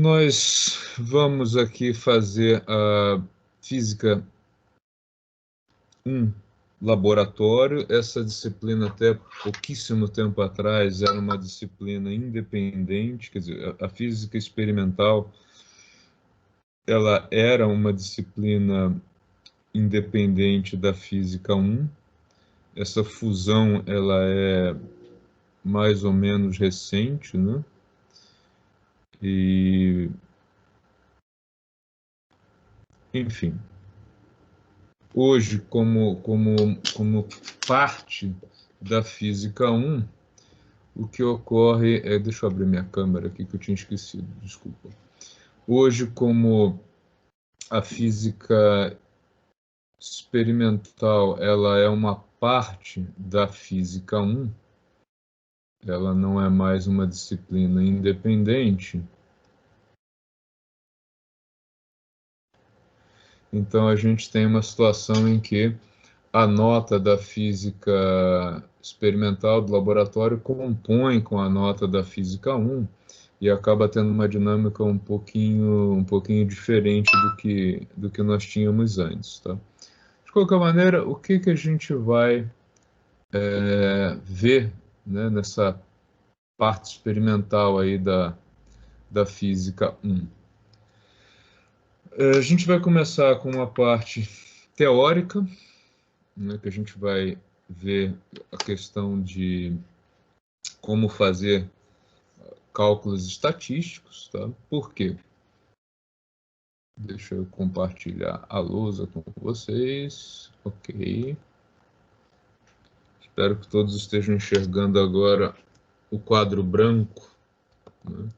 Nós vamos aqui fazer a Física 1 Laboratório. Essa disciplina, até pouquíssimo tempo atrás, era uma disciplina independente, quer dizer, a Física Experimental, ela era uma disciplina independente da Física 1. Essa fusão, ela é mais ou menos recente, né? E, enfim, hoje, como parte da Física 1, o que ocorre é... Deixa eu abrir minha câmera aqui, que eu tinha esquecido, desculpa. Hoje, como a Física Experimental, ela é uma parte da Física 1, ela não é mais uma disciplina independente. Então, a gente tem uma situação em que a nota da física experimental do laboratório compõe com a nota da física 1 e acaba tendo uma dinâmica um pouquinho diferente do que nós tínhamos antes, tá? De qualquer maneira, o que a gente vai ver, né, nessa parte experimental aí da física 1? A gente vai começar com uma parte teórica, né, que a gente vai ver a questão de como fazer cálculos estatísticos, tá? Por quê? Deixa eu compartilhar a lousa com vocês. Ok. Espero que todos estejam enxergando agora o quadro branco, né?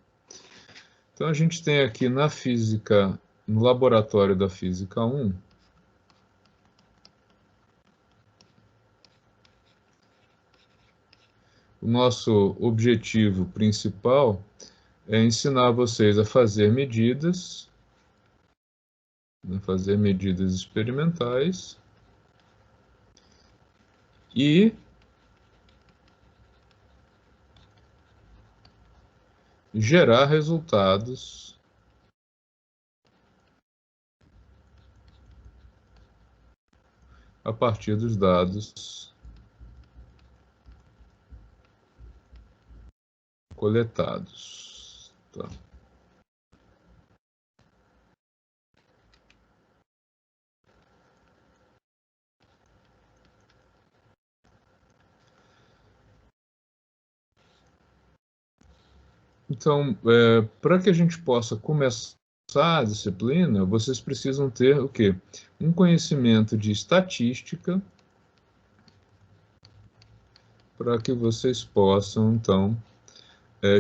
Então, a gente tem aqui na física, no laboratório da Física 1, o nosso objetivo principal é ensinar vocês a fazer medidas, né, fazer medidas experimentais e gerar resultados a partir dos dados coletados. Tá. Então, para que a gente possa começar a disciplina, vocês precisam ter o quê? Um conhecimento de estatística, para que vocês possam, então,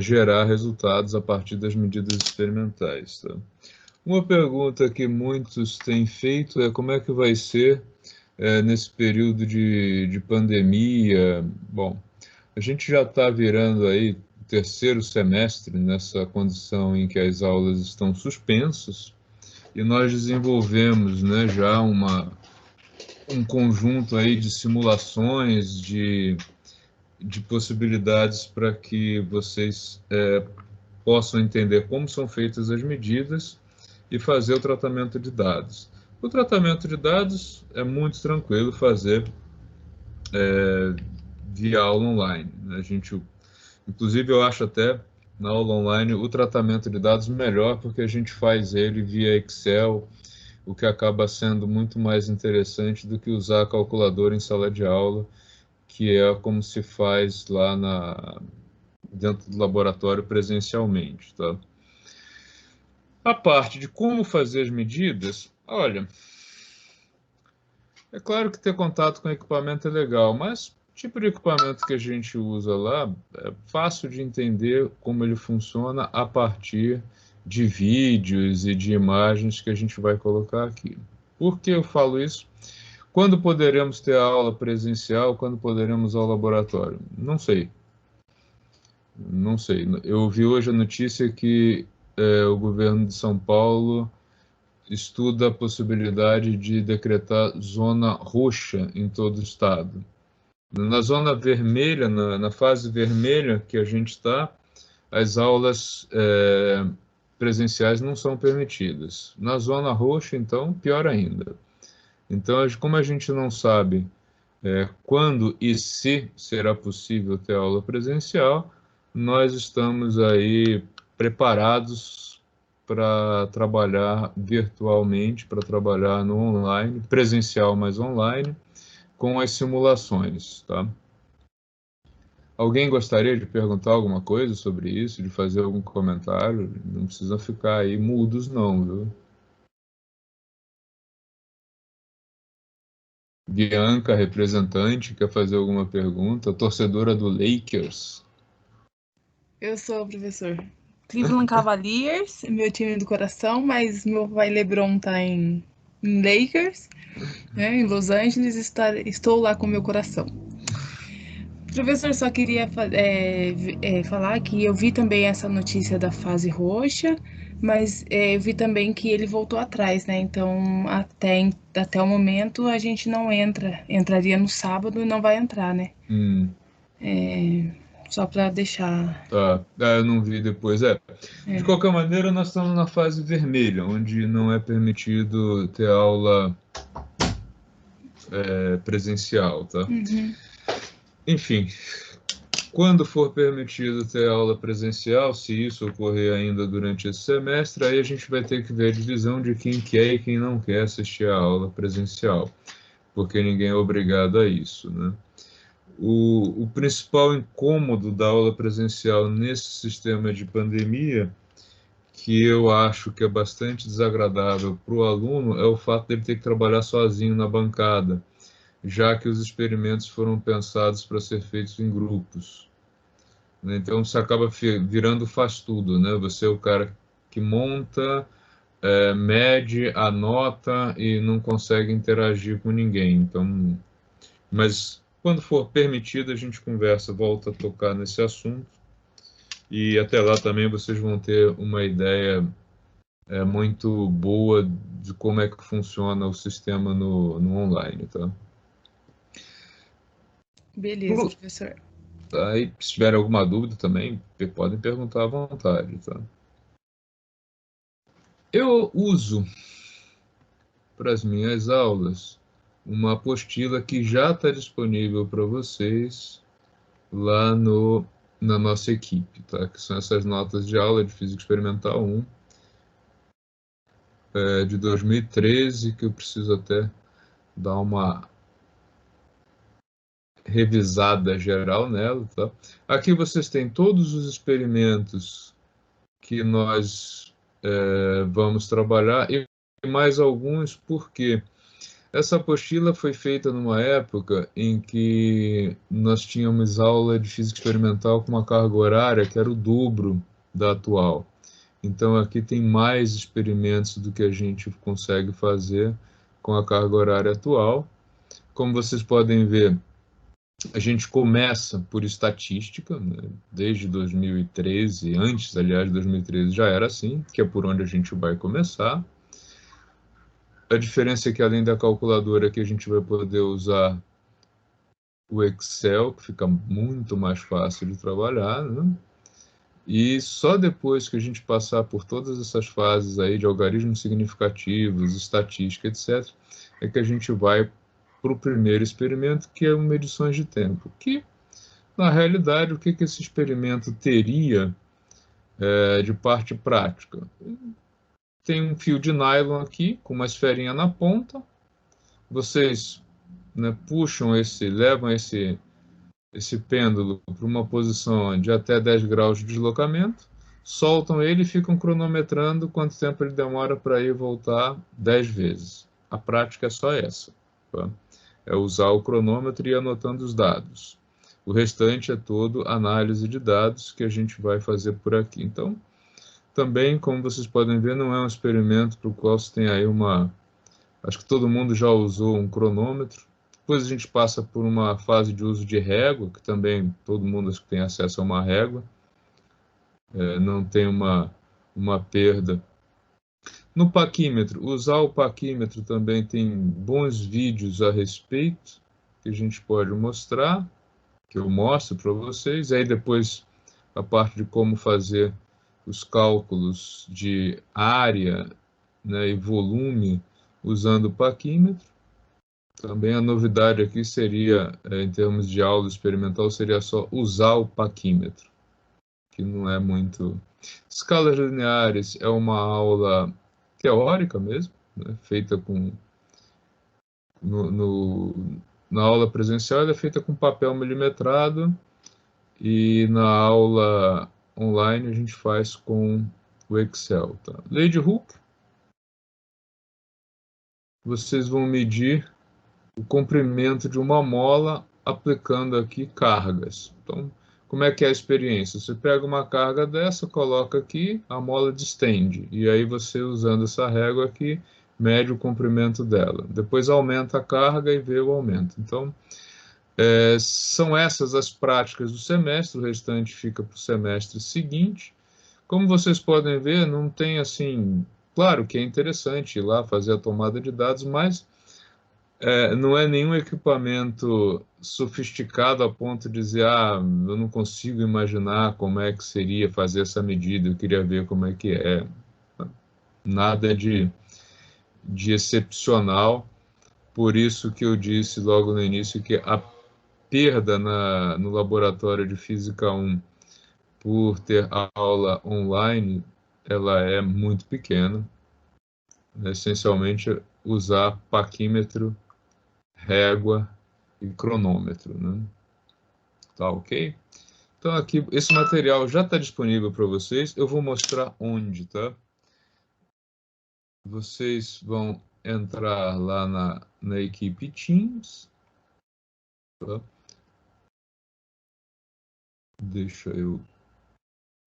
gerar resultados a partir das medidas experimentais. Tá? Uma pergunta que muitos têm feito é como é que vai ser nesse período de pandemia. Bom, a gente já está virando aí o terceiro semestre nessa condição em que as aulas estão suspensas e nós desenvolvemos, né, já um conjunto aí de simulações, de possibilidades para que vocês possam entender como são feitas as medidas e fazer o tratamento de dados. O tratamento de dados é muito tranquilo fazer via aula online, né? Inclusive, eu acho até na aula online o tratamento de dados melhor, porque a gente faz ele via Excel, o que acaba sendo muito mais interessante do que usar a calculadora em sala de aula, que é como se faz lá dentro do laboratório presencialmente, tá? A parte de como fazer as medidas, olha, é claro que ter contato com o equipamento é legal, mas o tipo de equipamento que a gente usa lá é fácil de entender como ele funciona a partir de vídeos e de imagens que a gente vai colocar aqui. Por que eu falo isso? Quando poderemos ter a aula presencial? Quando poderemos ao laboratório? Não sei. Não sei. Eu vi hoje a notícia que o governo de São Paulo estuda a possibilidade de decretar zona roxa em todo o estado. Na zona vermelha, na fase vermelha que a gente está, as aulas presenciais não são permitidas. Na zona roxa, então, pior ainda. Então, como a gente não sabe quando e se será possível ter aula presencial, nós estamos aí preparados para trabalhar virtualmente, para trabalhar no online, presencial, mas online, com as simulações, tá? Alguém gostaria de perguntar alguma coisa sobre isso, de fazer algum comentário? Não precisa ficar aí mudos, não, viu? Bianca, representante, quer fazer alguma pergunta? Torcedora do Lakers. Eu sou professor. Cleveland Cavaliers, meu time do coração, mas meu pai LeBron tá em Lakers, né, em Los Angeles, estou lá com meu coração. Professor, só queria falar que eu vi também essa notícia da fase roxa, mas eu vi também que ele voltou atrás, né? Então, até o momento, a gente não entraria no sábado e não vai entrar, né? Hum. Só para deixar. Tá, eu não vi depois. De qualquer maneira, nós estamos na fase vermelha, onde não é permitido ter aula presencial, tá? Uhum. Enfim, quando for permitido ter aula presencial, se isso ocorrer ainda durante esse semestre, aí a gente vai ter que ver a divisão de quem quer e quem não quer assistir a aula presencial, porque ninguém é obrigado a isso, né? O principal incômodo da aula presencial nesse sistema de pandemia, que eu acho que é bastante desagradável para o aluno, é o fato dele ter que trabalhar sozinho na bancada, já que os experimentos foram pensados para ser feitos em grupos. Então você acaba virando faz tudo, né? Você é o cara que monta, mede, anota e não consegue interagir com ninguém. Então, mas quando for permitido, a gente conversa, volta a tocar nesse assunto. E até lá também vocês vão ter uma ideia muito boa de como é que funciona o sistema no online, tá? Beleza, professor. Aí, se tiver alguma dúvida também, podem perguntar à vontade, tá? Eu uso para as minhas aulas uma apostila que já está disponível para vocês lá na nossa equipe, tá? Que são essas notas de aula de Física Experimental 1, de 2013, que eu preciso até dar uma revisada geral nela, tá? Aqui vocês têm todos os experimentos que nós vamos trabalhar e mais alguns, porque essa apostila foi feita numa época em que nós tínhamos aula de física experimental com uma carga horária que era o dobro da atual. Então aqui tem mais experimentos do que a gente consegue fazer com a carga horária atual. Como vocês podem ver, a gente começa por estatística, né? Desde 2013, antes, aliás, de 2013 já era assim, que é por onde a gente vai começar. A diferença é que, além da calculadora, aqui a gente vai poder usar o Excel, que fica muito mais fácil de trabalhar, né? E só depois que a gente passar por todas essas fases aí de algarismos significativos, estatística, etc., é que a gente vai para o primeiro experimento, que é medições de tempo, que na realidade, o que esse experimento teria de parte prática? Tem um fio de nylon aqui, com uma esferinha na ponta. Vocês, né, levam esse pêndulo para uma posição de até 10 graus de deslocamento, soltam ele e ficam cronometrando quanto tempo ele demora para ir e voltar 10 vezes. A prática é só essa, tá? É usar o cronômetro e ir anotando os dados. O restante é todo análise de dados que a gente vai fazer por aqui. Então, também, como vocês podem ver, não é um experimento para o qual se tem aí uma... Acho que todo mundo já usou um cronômetro. Depois a gente passa por uma fase de uso de régua, que também todo mundo acho que tem acesso a uma régua. Não tem uma perda. No paquímetro, usar o paquímetro também tem bons vídeos a respeito, que a gente pode mostrar, que eu mostro para vocês. Aí depois a parte de como fazer os cálculos de área, né, e volume usando o paquímetro. Também a novidade aqui seria, em termos de aula experimental, seria só usar o paquímetro, que não é muito... Escalas lineares é uma aula teórica mesmo, né, feita com... Na aula presencial ela é feita com papel milimetrado, e na aula online a gente faz com o Excel. Tá? Lei de Hooke, vocês vão medir o comprimento de uma mola aplicando aqui cargas. Então, como é que é a experiência? Você pega uma carga dessa, coloca aqui, a mola distende, e aí você, usando essa régua aqui, mede o comprimento dela. Depois aumenta a carga e vê o aumento. Então, são essas as práticas do semestre, o restante fica para o semestre seguinte. Como vocês podem ver, não tem assim... Claro que é interessante ir lá fazer a tomada de dados, mas não é nenhum equipamento sofisticado a ponto de dizer, eu não consigo imaginar como é que seria fazer essa medida, eu queria ver como é que é. Nada de excepcional, por isso que eu disse logo no início que a perda no laboratório de Física 1 por ter aula online, ela é muito pequena. Essencialmente, usar paquímetro, régua e cronômetro, né? Tá ok? Então aqui, esse material já está disponível para vocês. Eu vou mostrar onde, tá? Vocês vão entrar lá na equipe Teams. Tá? Deixa eu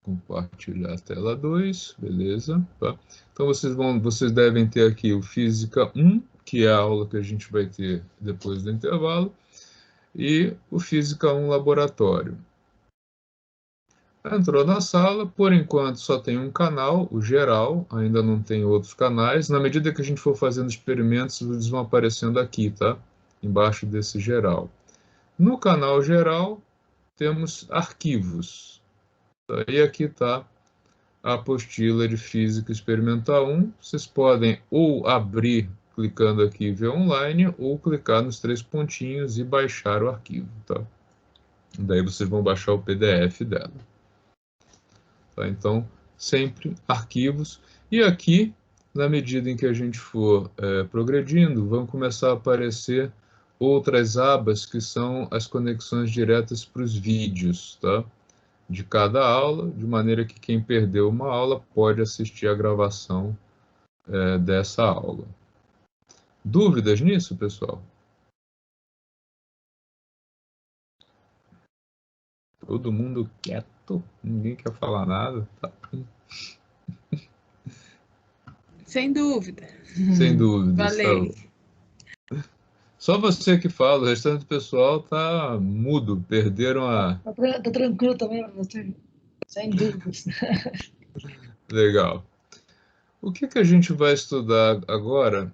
compartilhar a tela 2, beleza? Tá? Então vocês devem ter aqui o Física 1, que é a aula que a gente vai ter depois do intervalo, e o Física 1 Laboratório. Entrou na sala, por enquanto só tem um canal, o geral, ainda não tem outros canais. Na medida que a gente for fazendo experimentos, eles vão aparecendo aqui, tá? Embaixo desse geral. No canal geral, temos arquivos. E aqui está a apostila de Física Experimental 1. Vocês podem ou abrir clicando aqui e ver online, ou clicar nos 3 pontinhos e baixar o arquivo, tá? Daí vocês vão baixar o PDF dela. Tá? Então, sempre arquivos. E aqui, na medida em que a gente for progredindo, vão começar a aparecer outras abas que são as conexões diretas para os vídeos, tá? De cada aula, de maneira que quem perdeu uma aula pode assistir a gravação dessa aula. Dúvidas nisso, pessoal? Todo mundo quieto? Ninguém quer falar nada? Tá. Sem dúvida. Sem dúvidas, tá Valeu. bom. Só você que fala, o restante do pessoal tá mudo, perderam a... Tá tranquilo também, você, sem dúvidas. Legal. O que a gente vai estudar agora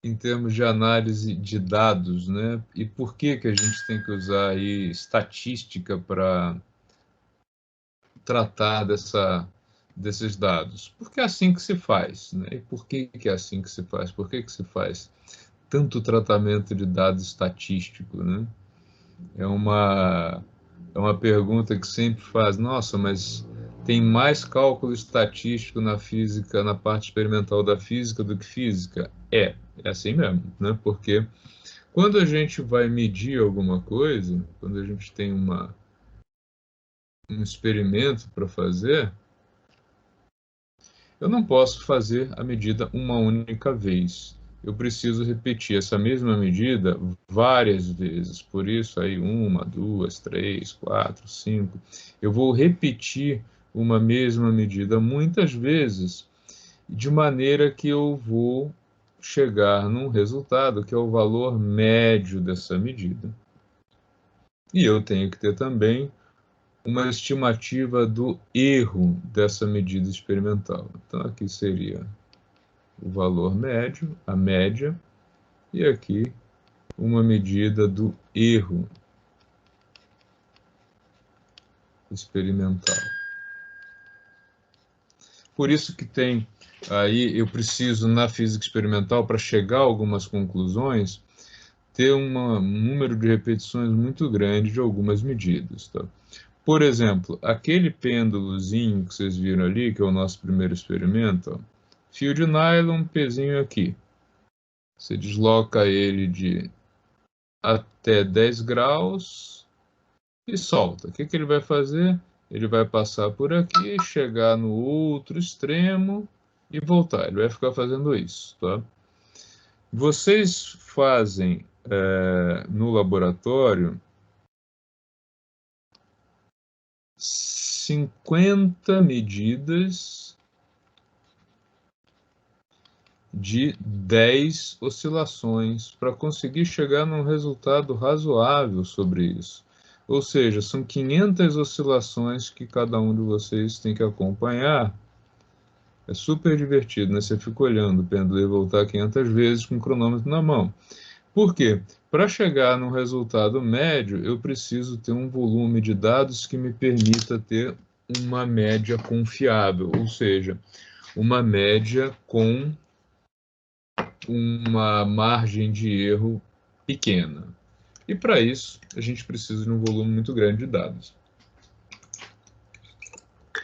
em termos de análise de dados, né? E por que a gente tem que usar aí estatística para tratar desses dados? Porque é assim que se faz, né? E por que é assim que se faz? Por que se faz tanto tratamento de dados estatístico, né? É uma pergunta que sempre faz, nossa, mas tem mais cálculo estatístico na física, na parte experimental da física do que física? É assim mesmo, né? Porque quando a gente vai medir alguma coisa, quando a gente tem um experimento para fazer, eu não posso fazer a medida uma única vez. Eu preciso repetir essa mesma medida várias vezes. Por isso, aí, 1, 2, 3, 4, 5. Eu vou repetir uma mesma medida muitas vezes, de maneira que eu vou chegar num resultado que é o valor médio dessa medida. E eu tenho que ter também uma estimativa do erro dessa medida experimental. Então, aqui seria o valor médio, a média, e aqui uma medida do erro experimental. Por isso que tem aí, eu preciso, na física experimental, para chegar a algumas conclusões, ter um número de repetições muito grande de algumas medidas. Tá? Por exemplo, aquele pêndulozinho que vocês viram ali, que é o nosso primeiro experimento, ó, fio de nylon, pezinho aqui. Você desloca ele de até 10 graus e solta. O que ele vai fazer? Ele vai passar por aqui, chegar no outro extremo e voltar. Ele vai ficar fazendo isso. Tá? Vocês fazem no laboratório 50 medidas de 10 oscilações para conseguir chegar num resultado razoável sobre isso. Ou seja, são 500 oscilações que cada um de vocês tem que acompanhar. É super divertido, né? Você fica olhando o pêndulo e voltar 500 vezes com o cronômetro na mão. Por quê? Para chegar num resultado médio, eu preciso ter um volume de dados que me permita ter uma média confiável, ou seja, uma média com uma margem de erro pequena. E para isso, a gente precisa de um volume muito grande de dados.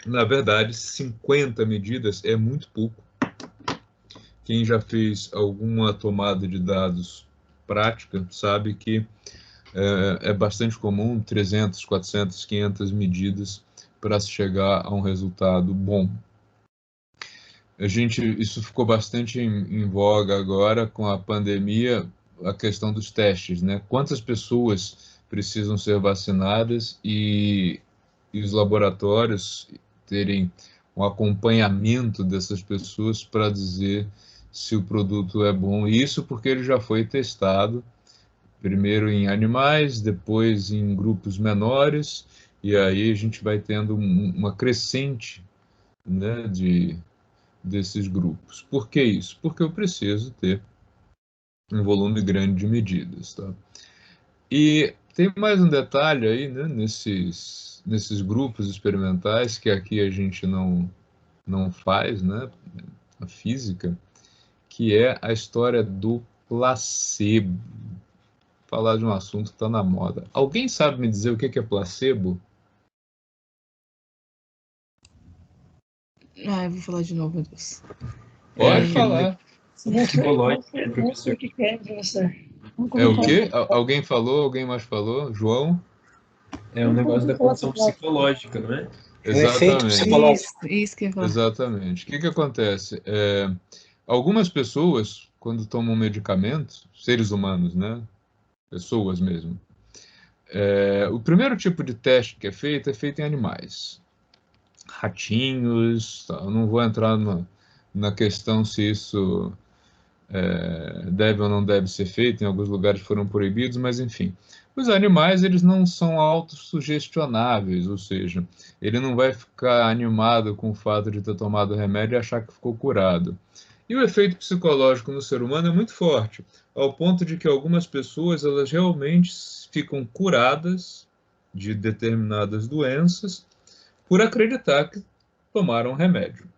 Na verdade, 50 medidas é muito pouco. Quem já fez alguma tomada de dados prática sabe que é bastante comum 300, 400, 500 medidas para se chegar a um resultado bom. Isso ficou bastante em voga agora com a pandemia, a questão dos testes, né? Quantas pessoas precisam ser vacinadas e os laboratórios terem um acompanhamento dessas pessoas para dizer se o produto é bom. Isso porque ele já foi testado, primeiro em animais, depois em grupos menores, e aí a gente vai tendo uma crescente, né, desses grupos. Por que isso? Porque eu preciso ter um volume grande de medidas. Tá? E tem mais um detalhe aí, né, nesses grupos experimentais, que aqui a gente não faz, né, a física, que é a história do placebo. Falar de um assunto que está na moda. Alguém sabe me dizer o que é placebo? Eu vou falar de novo, meu Deus. Pode falar. Psicológico, não sei o que é, professor. É o quê? Alguém falou? Alguém mais falou? João? É um negócio da condição psicológica, não é? Um efeito Exatamente. psicológico. Isso que eu ia falar. Exatamente. O que acontece? Algumas pessoas, quando tomam medicamentos, seres humanos, né? Pessoas mesmo. O primeiro tipo de teste que é feito em animais. Ratinhos, tá? Eu não vou entrar na questão se isso deve ou não deve ser feito, em alguns lugares foram proibidos, mas enfim. Os animais, eles não são autossugestionáveis, ou seja, ele não vai ficar animado com o fato de ter tomado o remédio e achar que ficou curado. E o efeito psicológico no ser humano é muito forte, ao ponto de que algumas pessoas, elas realmente ficam curadas de determinadas doenças por acreditar que tomaram remédio.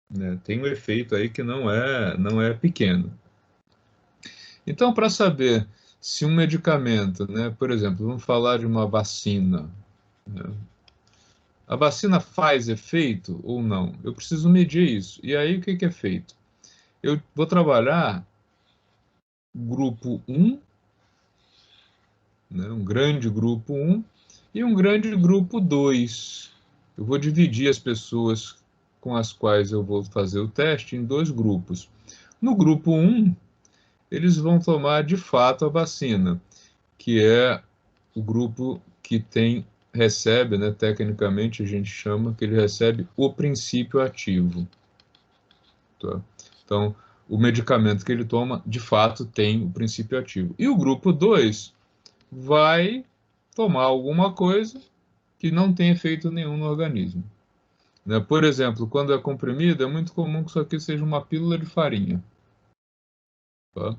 Né? Tem um efeito aí que não é pequeno. Então, para saber se um medicamento, né, por exemplo, vamos falar de uma vacina, né? A vacina faz efeito ou não? Eu preciso medir isso. E aí, o que é feito? Eu vou trabalhar grupo 1, né, um grande grupo 1, e um grande grupo 2. Eu vou dividir as pessoas com as quais eu vou fazer o teste em 2 grupos. No grupo 1, eles vão tomar de fato a vacina, que é o grupo que recebe, né, tecnicamente a gente chama que ele recebe o princípio ativo. Tá? Então, o medicamento que ele toma, de fato, tem o princípio ativo. E o grupo 2 vai tomar alguma coisa que não tem efeito nenhum no organismo. Né? Por exemplo, quando é comprimido, é muito comum que isso aqui seja uma pílula de farinha. Tá?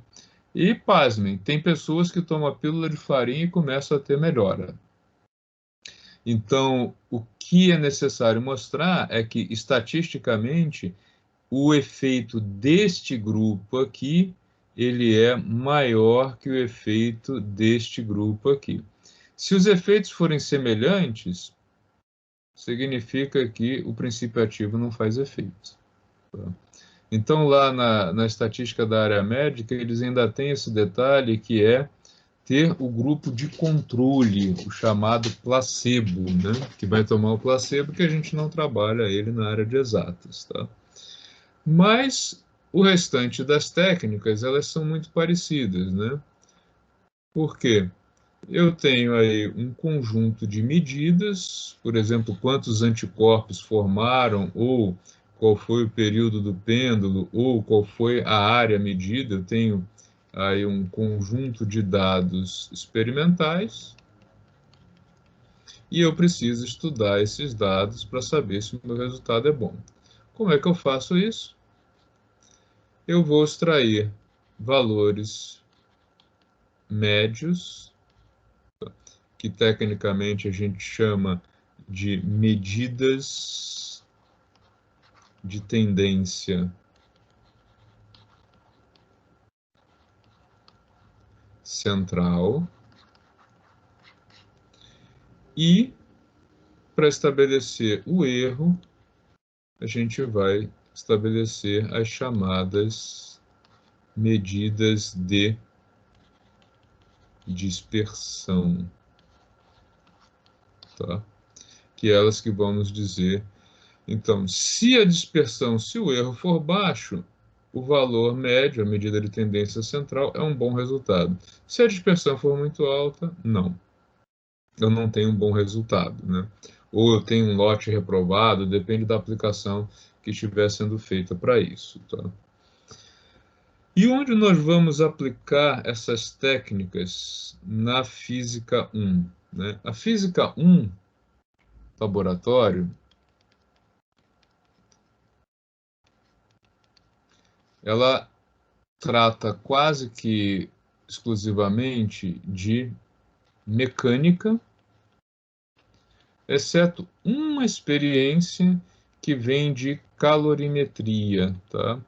E, pasmem, tem pessoas que tomam a pílula de farinha e começam a ter melhora. Então, o que é necessário mostrar é que, estatisticamente, o efeito deste grupo aqui, ele é maior que o efeito deste grupo aqui. Se os efeitos forem semelhantes, significa que o princípio ativo não faz efeito. Tá? Então, lá na estatística da área médica, eles ainda têm esse detalhe que é ter o grupo de controle, o chamado placebo, né? Que vai tomar o placebo, que a gente não trabalha ele na área de exatas, tá? Mas o restante das técnicas, elas são muito parecidas, né? Por quê? Eu tenho aí um conjunto de medidas, por exemplo, quantos anticorpos formaram, ou qual foi o período do pêndulo, ou qual foi a área medida. Eu tenho aí um conjunto de dados experimentais e eu preciso estudar esses dados para saber se o meu resultado é bom. Como é que eu faço isso? Eu vou extrair valores médios, que tecnicamente a gente chama de medidas de tendência central, e para estabelecer o erro, a gente vai estabelecer as chamadas medidas de dispersão, tá? Que é elas que vão nos dizer, então, se a dispersão, se o erro for baixo, o valor médio, a medida de tendência central, é um bom resultado. Se a dispersão for muito alta, não. Eu não tenho um bom resultado, né? Ou eu tenho um lote reprovado, depende da aplicação que estiver sendo feita para isso, tá? E onde nós vamos aplicar essas técnicas na Física 1, né? A Física 1, laboratório, ela trata quase que exclusivamente de mecânica, exceto uma experiência que vem de calorimetria, tá?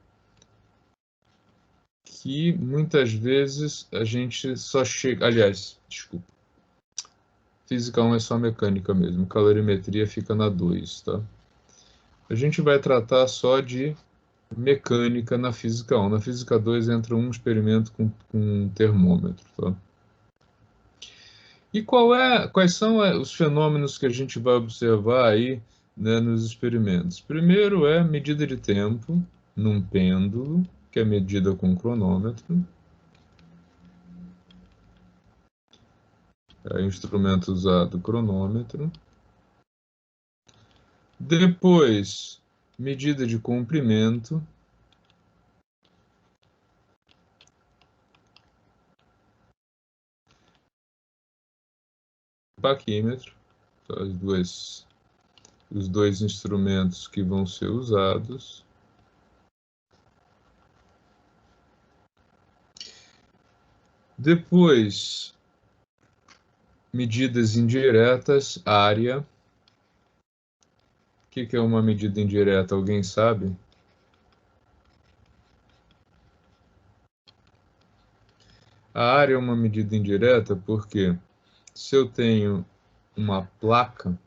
Que muitas vezes a gente só chega... Aliás, desculpa. Física 1 é só mecânica mesmo, calorimetria fica na 2, tá? A gente vai tratar só de mecânica na Física 1. Na Física 2 entra um experimento com um termômetro, tá? E quais são os fenômenos que a gente vai observar aí, né, nos experimentos? Primeiro é medida de tempo num pêndulo, que é medida com cronômetro. É instrumento usado cronômetro. Depois, medida de comprimento. Paquímetro, os dois instrumentos que vão ser usados. Depois, medidas indiretas, área. O que é uma medida indireta? Alguém sabe? A área é uma medida indireta porque se eu tenho uma placa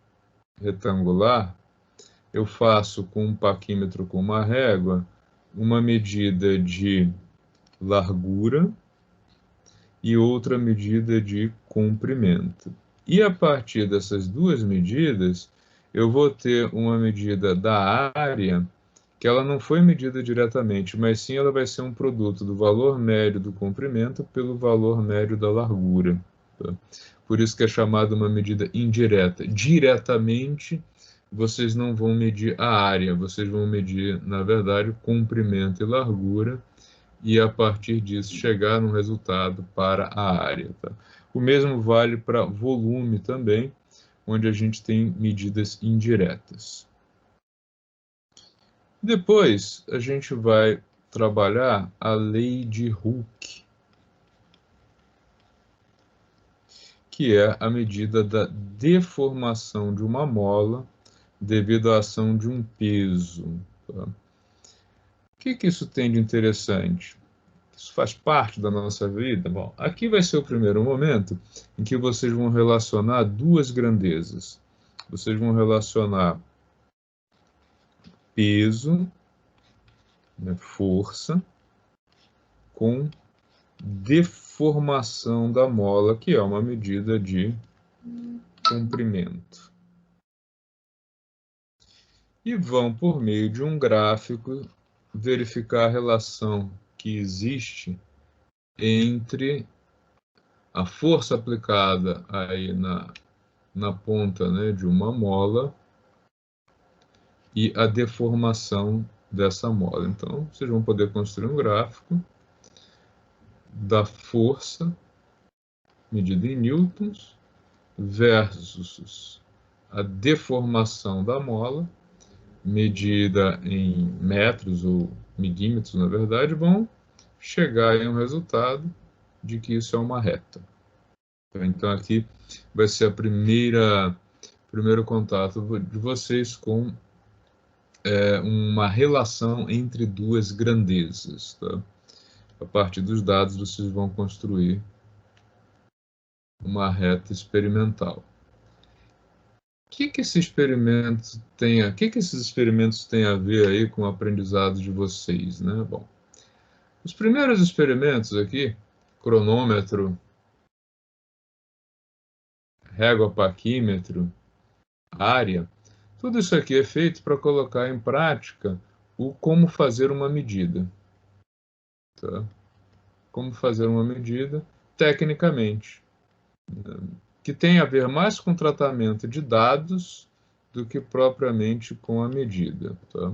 retangular, eu faço com um paquímetro com uma régua uma medida de largura e outra medida de comprimento. E a partir dessas duas medidas, eu vou ter uma medida da área, que ela não foi medida diretamente, mas sim ela vai ser um produto do valor médio do comprimento pelo valor médio da largura. Tá? Por isso que é chamada uma medida indireta. Diretamente, vocês não vão medir a área, vocês vão medir, na verdade, o comprimento e largura, e a partir disso chegar no resultado para a área. Tá? O mesmo vale para volume também, onde a gente tem medidas indiretas. Depois, a gente vai trabalhar a lei de Hooke, que é a medida da deformação de uma mola devido à ação de um peso. Tá? O que isso tem de interessante? Isso faz parte da nossa vida? Bom, aqui vai ser o primeiro momento em que vocês vão relacionar duas grandezas. Vocês vão relacionar peso, né, força, com deformação da mola, que é uma medida de comprimento. E vão, por meio de um gráfico, verificar a relação que existe entre a força aplicada aí na ponta, né, de uma mola e a deformação dessa mola. Então, vocês vão poder construir um gráfico da força medida em newtons versus a deformação da mola medida em metros ou milímetros, na verdade, vão chegar em um resultado de que isso é uma reta. Então, aqui vai ser primeiro contato de vocês com uma relação entre duas grandezas. Tá? A partir dos dados, vocês vão construir uma reta experimental. O que esses experimentos têm a ver aí com o aprendizado de vocês, né? Bom, os primeiros experimentos aqui, cronômetro, régua paquímetro, área, tudo isso aqui é feito para colocar em prática o como fazer uma medida. Tá? Como fazer uma medida tecnicamente, que tem a ver mais com o tratamento de dados do que propriamente com a medida. Tá?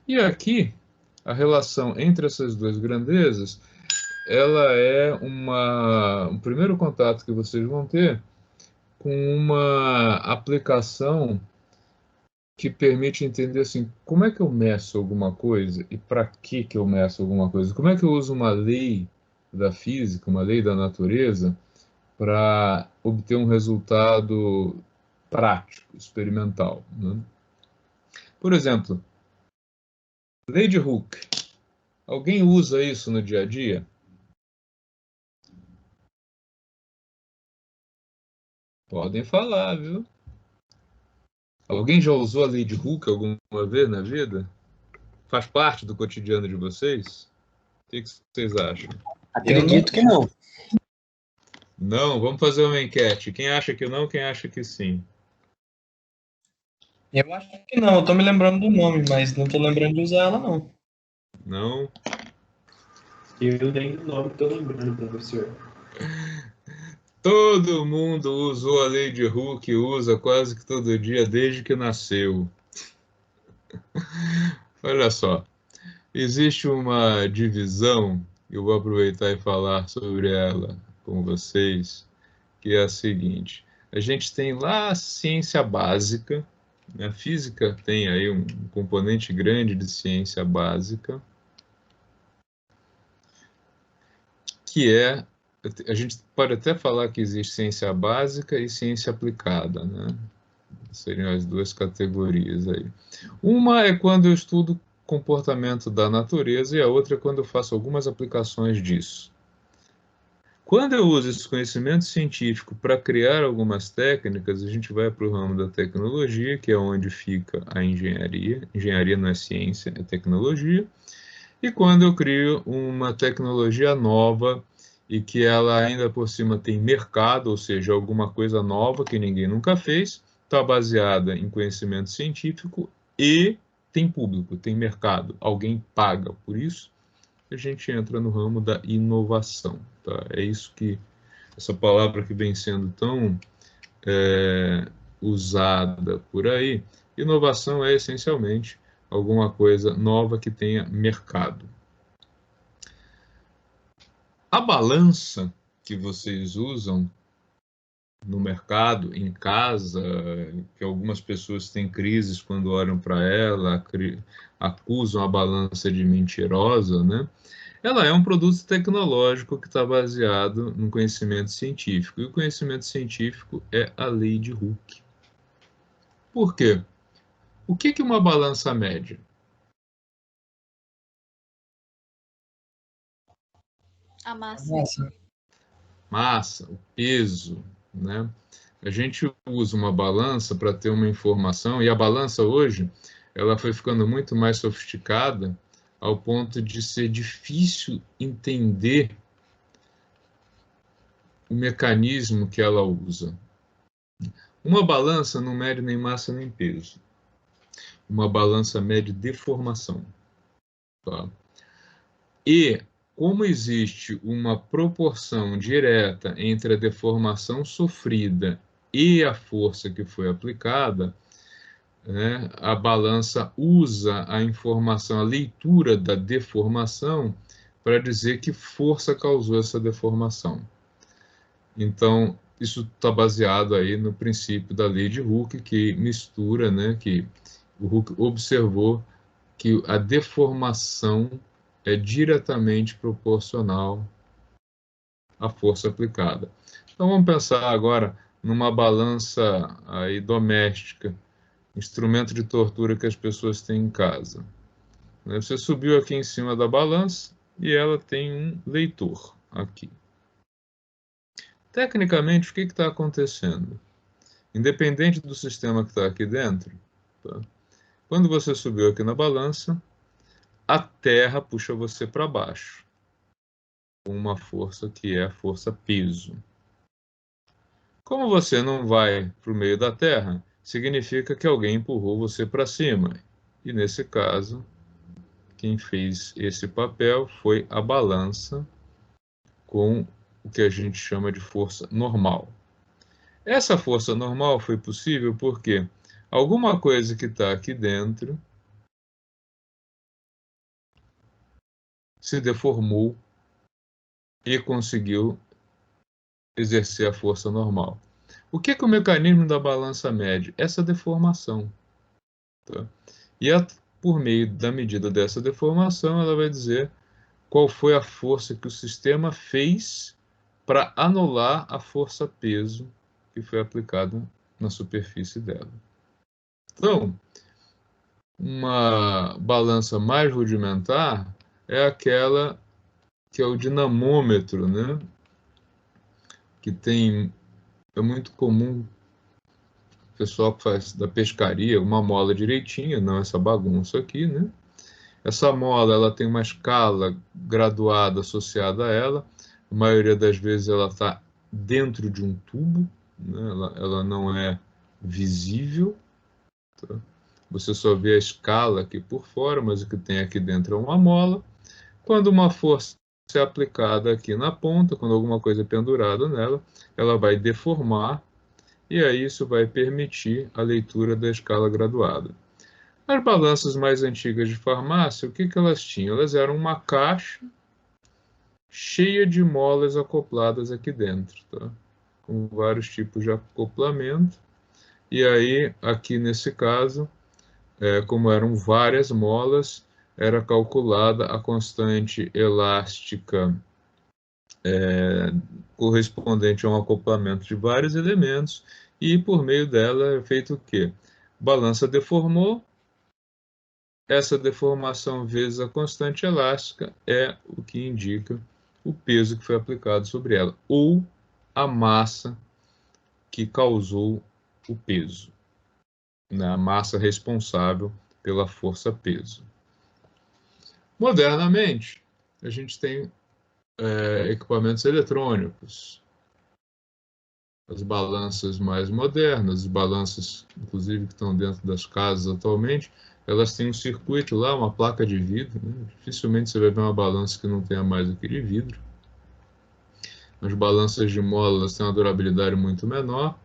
E aqui, a relação entre essas duas grandezas, ela é um primeiro contato que vocês vão ter com uma aplicação que permite entender assim, como é que eu meço alguma coisa e para que eu meço alguma coisa? Como é que eu uso uma lei da física, uma lei da natureza, para obter um resultado prático, experimental, né? Por exemplo, lei de Hooke. Alguém usa isso no dia a dia? Podem falar, viu? Alguém já usou a lei de Hooke alguma vez na vida? Faz parte do cotidiano de vocês? O que vocês acham? Acredito que não. Não? Vamos fazer uma enquete. Quem acha que não, quem acha que sim? Eu acho que não, eu tô me lembrando do nome, mas não tô lembrando de usar ela, não. Não? Eu lembro do nome, tô lembrando, professor. Todo mundo usou a lei de Hooke, usa quase que todo dia desde que nasceu. Olha só, existe uma divisão, eu vou aproveitar e falar sobre ela com vocês, que é a seguinte: a gente tem lá a ciência básica, a física tem aí um componente grande de ciência básica, que é, a gente pode até falar que existe ciência básica e ciência aplicada, né? Seriam as duas categorias aí. Uma é quando eu estudo comportamento da natureza e a outra é quando eu faço algumas aplicações disso. Quando eu uso esse conhecimento científico para criar algumas técnicas, a gente vai para o ramo da tecnologia, que é onde fica a engenharia. Engenharia não é ciência, é tecnologia. E quando eu crio uma tecnologia nova e que ela ainda por cima tem mercado, ou seja, alguma coisa nova que ninguém nunca fez, está baseada em conhecimento científico e tem público, tem mercado, alguém paga por isso, a gente entra no ramo da inovação. Tá? É isso que, essa palavra que vem sendo tão usada por aí, inovação é essencialmente alguma coisa nova que tenha mercado. A balança que vocês usam no mercado, em casa, que algumas pessoas têm crises quando olham para ela, acusam a balança de mentirosa, né? Ela é um produto tecnológico que está baseado no conhecimento científico. E o conhecimento científico é a lei de Hooke. Por quê? O que é uma balança mede? A massa. Nossa, Massa, o peso, né? A gente usa uma balança para ter uma informação, e a balança hoje, ela foi ficando muito mais sofisticada ao ponto de ser difícil entender o mecanismo que ela usa. Uma balança não mede nem massa nem peso. Uma balança mede deformação. Tá? E como existe uma proporção direta entre a deformação sofrida e a força que foi aplicada, né, a balança usa a informação, a leitura da deformação, para dizer que força causou essa deformação. Então, isso está baseado aí no princípio da lei de Hooke, que mistura, né, que o Hooke observou que a deformação é diretamente proporcional à força aplicada. Então vamos pensar agora numa balança aí doméstica, instrumento de tortura que as pessoas têm em casa. Você subiu aqui em cima da balança e ela tem um leitor aqui. Tecnicamente, o que está acontecendo? Independente do sistema que está aqui dentro, tá? Quando você subiu aqui na balança, a Terra puxa você para baixo, com uma força que é a força peso. Como você não vai para o meio da Terra, significa que alguém empurrou você para cima. E nesse caso, quem fez esse papel foi a balança com o que a gente chama de força normal. Essa força normal foi possível porque alguma coisa que está aqui dentro se deformou e conseguiu exercer a força normal. O que é o mecanismo da balança mede? Essa deformação. Tá? E por meio da medida dessa deformação, ela vai dizer qual foi a força que o sistema fez para anular a força-peso que foi aplicada na superfície dela. Então, uma balança mais rudimentar é aquela que é o dinamômetro, né? Que é muito comum o pessoal que faz da pescaria, uma mola direitinha, não essa bagunça aqui, né? Essa mola, ela tem uma escala graduada associada a ela. A maioria das vezes ela está dentro de um tubo, né? Ela não é visível. Tá? Você só vê a escala aqui por fora, mas o que tem aqui dentro é uma mola. Quando uma força é aplicada aqui na ponta, quando alguma coisa é pendurada nela, ela vai deformar, e aí isso vai permitir a leitura da escala graduada. As balanças mais antigas de farmácia, o que elas tinham? Elas eram uma caixa cheia de molas acopladas aqui dentro, tá? Com vários tipos de acoplamento. E aí, aqui nesse caso, como eram várias molas, era calculada a constante elástica correspondente a um acoplamento de vários elementos, e por meio dela é feito o quê? Balança deformou, essa deformação vezes a constante elástica é o que indica o peso que foi aplicado sobre ela, ou a massa que causou o peso, né? A massa responsável pela força-peso. Modernamente, a gente tem equipamentos eletrônicos, as balanças mais modernas, as balanças, inclusive, que estão dentro das casas atualmente, elas têm um circuito lá, uma placa de vidro, né? Dificilmente você vai ver uma balança que não tenha mais aquele vidro. As balanças de mola, elas têm uma durabilidade muito menor,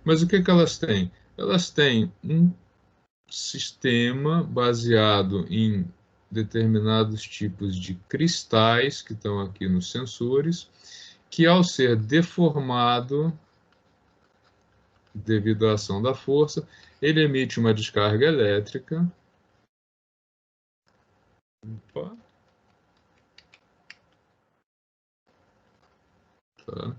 mas o que elas têm? Elas têm um sistema baseado em determinados tipos de cristais que estão aqui nos sensores, que ao ser deformado devido à ação da força, ele emite uma descarga elétrica. Opa. Tá?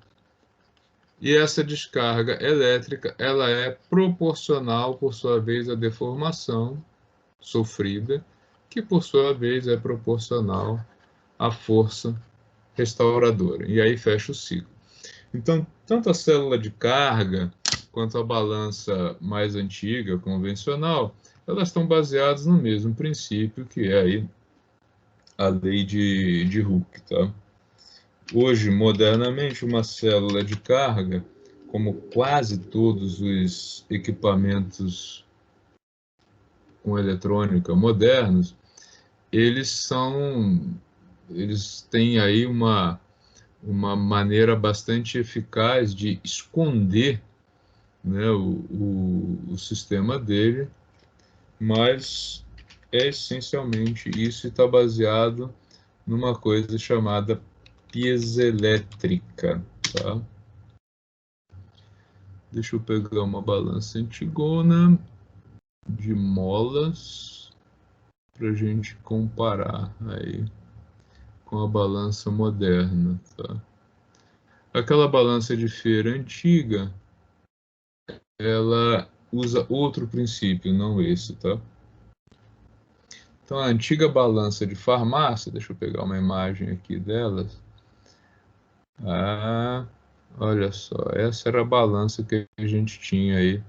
E essa descarga elétrica, ela é proporcional, por sua vez, à deformação sofrida, que por sua vez é proporcional à força restauradora. E aí fecha o ciclo. Então, tanto a célula de carga quanto a balança mais antiga, convencional, elas estão baseadas no mesmo princípio, que é aí a lei de Hooke. Tá? Hoje, modernamente, uma célula de carga, como quase todos os equipamentos com eletrônica modernos, eles têm aí uma maneira bastante eficaz de esconder, né, o sistema dele, mas é essencialmente isso, está baseado numa coisa chamada piezoelétrica. Tá? Deixa eu pegar uma balança antigona de molas para a gente comparar aí com a balança moderna. Tá? Aquela balança de feira antiga, ela usa outro princípio, não esse, tá? Então, a antiga balança de farmácia, deixa eu pegar uma imagem aqui delas. Ah, olha só, essa era a balança que a gente tinha aí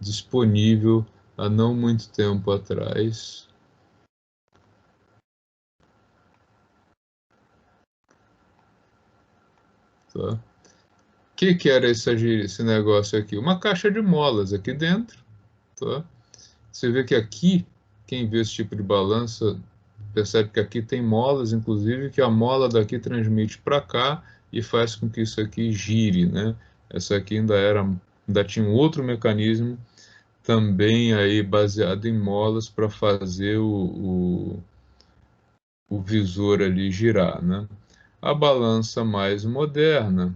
disponível há não muito tempo atrás. Tá? O que era esse negócio aqui? Uma caixa de molas aqui dentro. Tá? Você vê que aqui, quem vê esse tipo de balança, percebe que aqui tem molas, inclusive, que a mola daqui transmite para cá e faz com que isso aqui gire, né? Essa aqui ainda tinha um outro mecanismo também aí baseado em molas para fazer o visor ali girar, né? A balança mais moderna,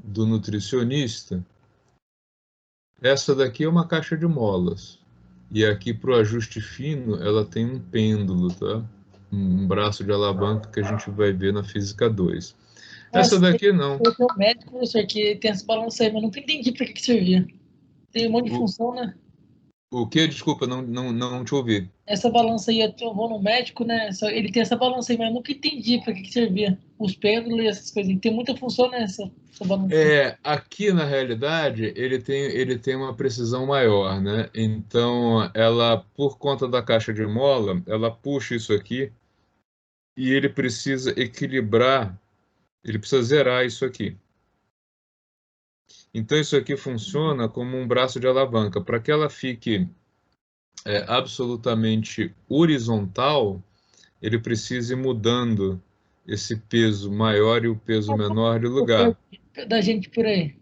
do nutricionista, essa daqui é uma caixa de molas. E aqui para o ajuste fino, ela tem um pêndulo, tá? Um braço de alavanca que a gente vai ver na física 2. Essa Nossa, daqui não. eu tenho um médico, professor, que tem essa balança aí, mas nunca entendi para que servia. Tem um monte de O, função, né? o que? Desculpa, não te ouvi. Essa balança aí, eu vou no médico, né? Ele tem essa balança aí, mas eu nunca entendi para que servia. Os pêndulos e essas coisas. Tem muita função nessa essa balança aí. Aqui na realidade ele tem uma precisão maior, né? Então ela, por conta da caixa de mola, ela puxa isso aqui e ele precisa equilibrar, ele precisa zerar isso aqui. Então isso aqui funciona como um braço de alavanca. Para que ela fique absolutamente horizontal, ele precisa ir mudando esse peso maior e o peso menor de lugar. Da gente por aí.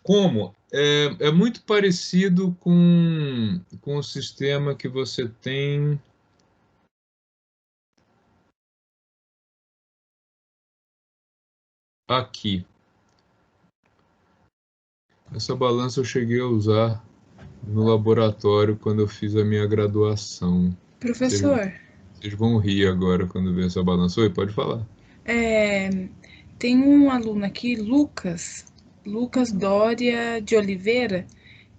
Como? É muito parecido com o sistema que você tem aqui. Essa balança eu cheguei a usar no laboratório quando eu fiz a minha graduação. Vocês, Professor, vocês vão rir agora quando ver essa balança. Oi, pode falar. é, tem um aluno aqui, Lucas Dória de Oliveira,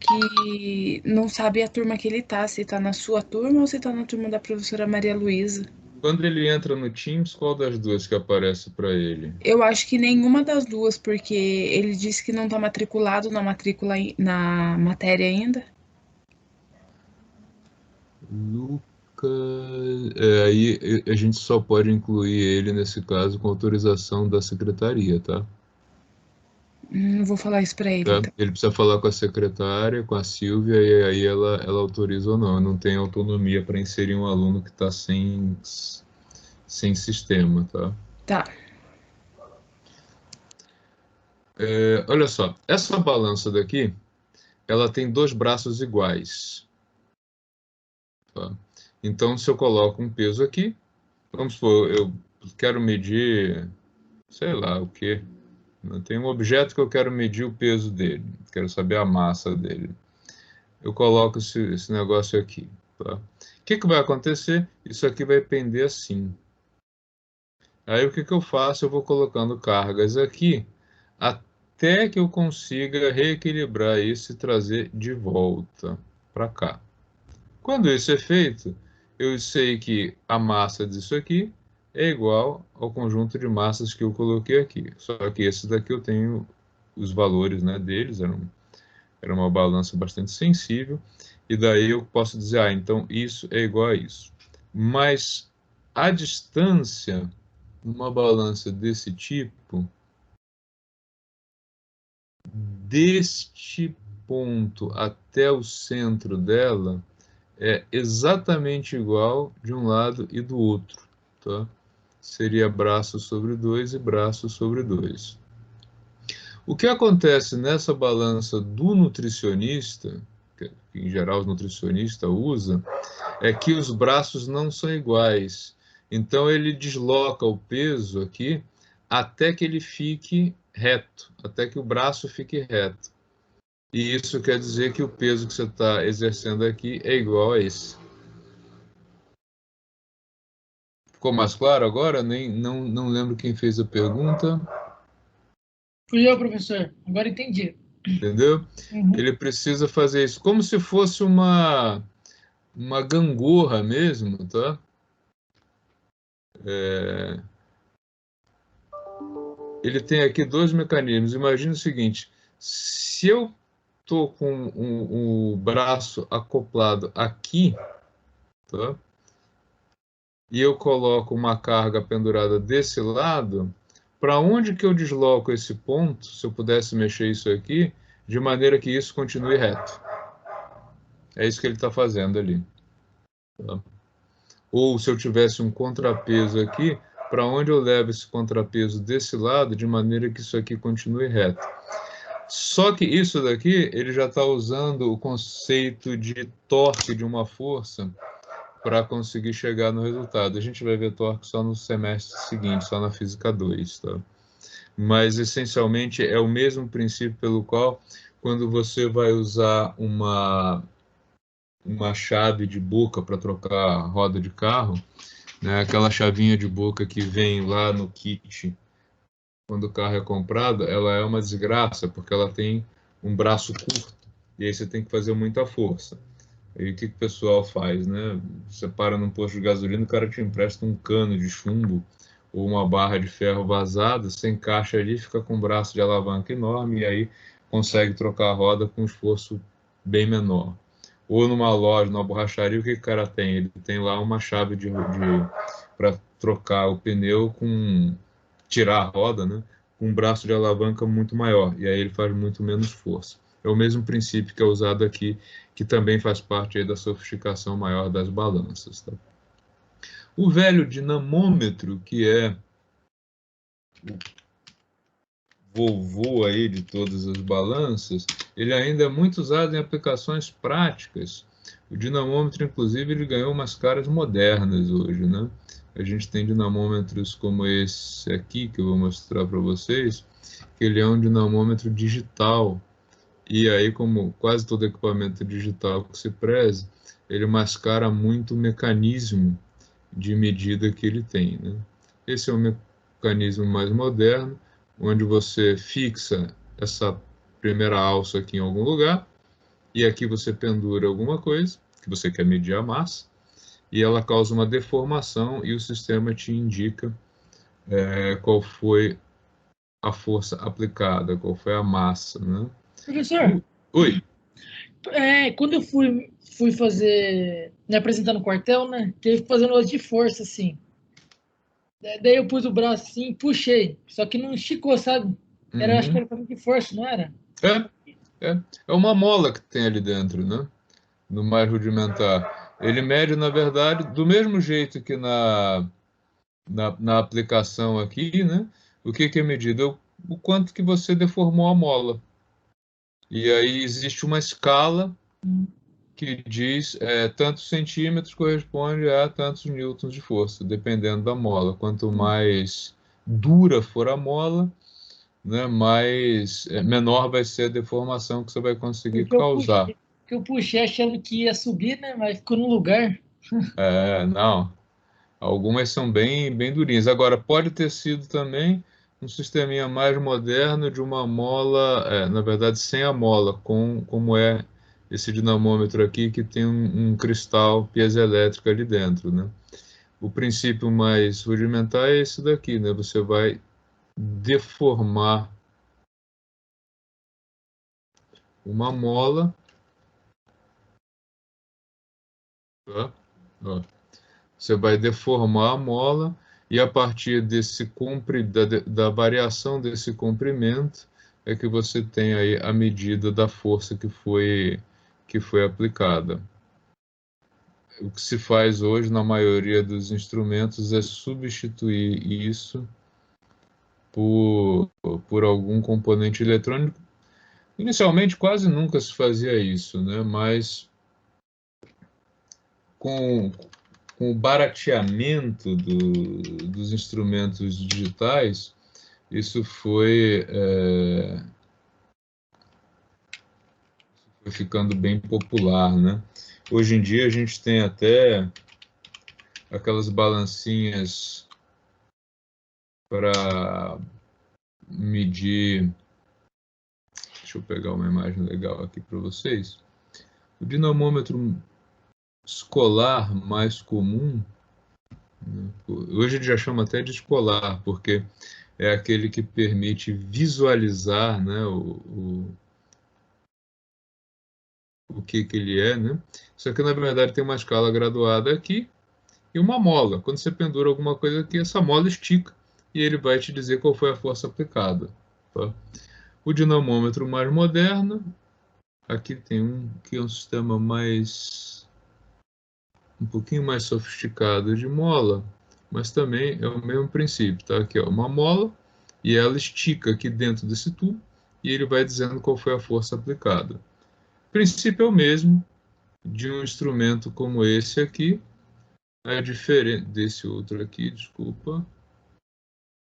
que não sabe a turma que ele tá, se tá na sua turma ou se tá na turma da professora Maria Luísa. Quando ele entra no Teams, qual das duas que aparece para ele? Eu acho que nenhuma das duas, porque ele disse que não tá matriculado na matrícula, na matéria ainda. Lucas. Aí a gente só pode incluir ele nesse caso com autorização da secretaria, tá? Vou falar isso pra ele, Tá? então. Ele precisa falar com a secretária, com a Silvia, e aí ela autoriza ou não. Não tem autonomia para inserir um aluno que está sem sistema, tá? Tá. Olha só, essa balança daqui, ela tem dois braços iguais, tá? Então, se eu coloco um peso aqui, vamos supor, eu quero medir, sei lá o quê, Tem um objeto que eu quero medir o peso dele, quero saber a massa dele. Eu coloco esse negócio aqui. Tá? O que vai acontecer? Isso aqui vai pender assim. Aí o que eu faço? Eu vou colocando cargas aqui até que eu consiga reequilibrar isso e trazer de volta para cá. Quando isso é feito, eu sei que a massa disso aqui é igual ao conjunto de massas que eu coloquei aqui. Só que esse daqui eu tenho os valores, né, deles, era uma balança bastante sensível, e daí eu posso dizer, então isso é igual a isso. Mas a distância numa balança desse tipo, deste ponto até o centro dela, é exatamente igual de um lado e do outro. Tá? Seria braço sobre 2 e braço sobre 2. O que acontece nessa balança do nutricionista, que em geral o nutricionista usa, é que os braços não são iguais. Então ele desloca o peso aqui até que ele fique reto, até que o braço fique reto. E isso quer dizer que o peso que você está exercendo aqui é igual a esse. Ficou mais claro agora? Não lembro quem fez a pergunta. Fui eu, professor. Agora entendi. Entendeu? Uhum. Ele precisa fazer isso como se fosse uma gangorra mesmo, tá? Ele tem aqui dois mecanismos. Imagina o seguinte, se eu estou com o braço acoplado aqui, tá? E eu coloco uma carga pendurada desse lado, para onde que eu desloco esse ponto, se eu pudesse mexer isso aqui, de maneira que isso continue reto? É isso que ele está fazendo ali. Tá? Ou se eu tivesse um contrapeso aqui, para onde eu levo esse contrapeso desse lado, de maneira que isso aqui continue reto? Só que isso daqui, ele já está usando o conceito de torque de uma força para conseguir chegar no resultado. A gente vai ver torque só no semestre seguinte, só na Física 2, tá? Mas, essencialmente, é o mesmo princípio pelo qual, quando você vai usar uma chave de boca para trocar a roda de carro, né, aquela chavinha de boca que vem lá no kit quando o carro é comprado, ela é uma desgraça, porque ela tem um braço curto, e aí você tem que fazer muita força. Aí o que o pessoal faz, né? Você para num posto de gasolina, o cara te empresta um cano de chumbo ou uma barra de ferro vazada, você encaixa ali, fica com um braço de alavanca enorme, e aí consegue trocar a roda com um esforço bem menor. Ou numa loja, numa borracharia, o que o cara tem? Ele tem lá uma chave para trocar o pneu com tirar a roda, né, com um braço de alavanca muito maior, e aí ele faz muito menos força. É o mesmo princípio que é usado aqui, que também faz parte aí da sofisticação maior das balanças. Tá? O velho dinamômetro, que é o vovô aí de todas as balanças, ele ainda é muito usado em aplicações práticas. O dinamômetro, inclusive, ele ganhou umas caras modernas hoje, né? A gente tem dinamômetros como esse aqui, que eu vou mostrar para vocês, que ele é um dinamômetro digital. E aí, como quase todo equipamento digital que se preze, ele mascara muito o mecanismo de medida que ele tem, né? Esse é o mecanismo mais moderno, onde você fixa essa primeira alça aqui em algum lugar, e aqui você pendura alguma coisa, que você quer medir a massa, e ela causa uma deformação e o sistema te indica qual foi a força aplicada, qual foi a massa, né? Professor, Oi. quando eu fui fazer, me apresentar no quartel, né, teve que fazer um negócio de força, assim. Daí eu pus o braço assim e puxei, só que não esticou, sabe? Acho que era pra de força, não era? É uma mola que tem ali dentro, né? No mais rudimentar. Ele mede, na verdade, do mesmo jeito que na aplicação aqui, né? O que é medido? O quanto que você deformou a mola. E aí existe uma escala que diz tantos centímetros corresponde a tantos newtons de força, dependendo da mola. Quanto mais dura for a mola, né, menor vai ser a deformação que você vai conseguir Porque eu causar. puxei, porque eu puxei achando que ia subir, né? Mas ficou no lugar. Não, algumas são bem durinhas. Agora, pode ter sido também um sisteminha mais moderno de uma mola, na verdade, sem a mola, como é esse dinamômetro aqui, que tem um cristal piezoelétrico ali dentro, né? O princípio mais rudimentar é esse daqui, né? Você vai deformar uma mola, tá? Ó, você vai deformar a mola e a partir da variação desse comprimento é que você tem aí a medida da força que foi aplicada. O que se faz hoje na maioria dos instrumentos é substituir isso por, por algum componente eletrônico. Inicialmente quase nunca se fazia isso, né? Mas com, com o barateamento dos instrumentos digitais, isso foi ficando bem popular, né? Hoje em dia a gente tem até aquelas balancinhas para medir. Deixa eu pegar uma imagem legal aqui para vocês. O dinamômetro escolar mais comum, né? Hoje a gente já chama até de escolar, porque é aquele que permite visualizar, né, o que ele é, né? Só que na verdade tem uma escala graduada aqui e uma mola. Quando você pendura alguma coisa aqui, essa mola estica e ele vai te dizer qual foi a força aplicada, tá? O dinamômetro mais moderno, aqui tem que é um sistema um pouquinho mais sofisticado de mola, mas também é o mesmo princípio, tá? Aqui é uma mola e ela estica aqui dentro desse tubo e ele vai dizendo qual foi a força aplicada. O princípio é o mesmo de um instrumento como esse aqui, a diferença desse outro aqui, desculpa,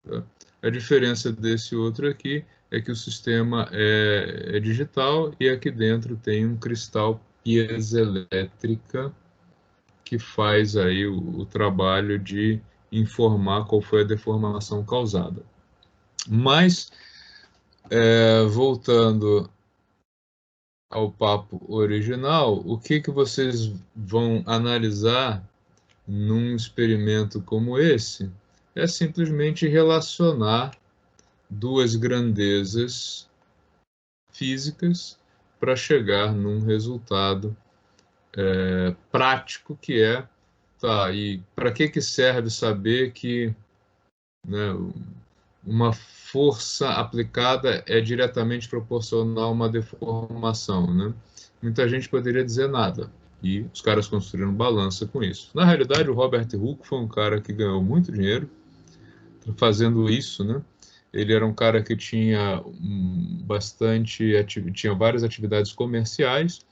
tá? A diferença desse outro aqui é que o sistema é digital e aqui dentro tem um cristal piezoelétrica que faz aí o trabalho de informar qual foi a deformação causada. Mas, voltando ao papo original, o que vocês vão analisar num experimento como esse é simplesmente relacionar duas grandezas físicas para chegar num resultado prático que tá, e para que serve saber que, né, uma força aplicada é diretamente proporcional a uma deformação, né? Muita gente poderia dizer nada, e os caras construíram balança com isso. Na realidade, o Robert Hooke foi um cara que ganhou muito dinheiro fazendo isso, né? Ele era um cara que tinha tinha várias atividades comerciais,